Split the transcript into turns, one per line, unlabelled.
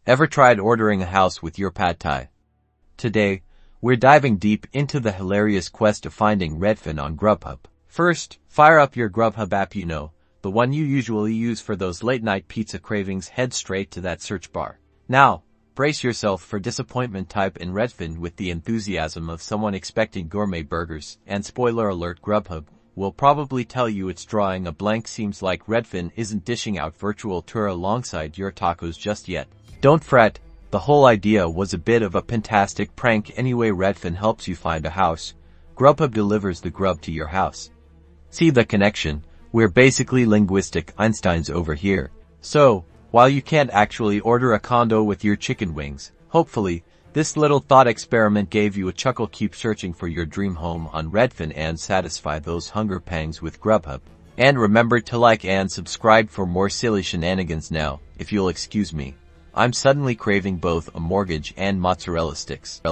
Ever tried ordering a house with your pad thai? Today, we're diving deep into the hilarious quest of finding Redfin on Grubhub. First, fire up your Grubhub app, the one you usually use for those late-night pizza cravings. Head straight to that search bar. Now, brace yourself for disappointment. Type in Redfin with the enthusiasm of someone expecting gourmet burgers, and spoiler alert, Grubhub will probably tell you it's drawing a blank. Seems like Redfin isn't dishing out virtual tour alongside your tacos just yet. Don't fret, the whole idea was a bit of a fantastic prank anyway. Redfin helps you find a house. Grubhub delivers the grub to your house. See the connection? We're basically linguistic Einsteins over here. So, while you can't actually order a condo with your chicken wings, hopefully, this little thought experiment gave you a chuckle. Keep searching for your dream home on Redfin and satisfy those hunger pangs with Grubhub. And remember to like and subscribe for more silly shenanigans. Now, if you'll excuse me, I'm suddenly craving both a mortgage and mozzarella sticks.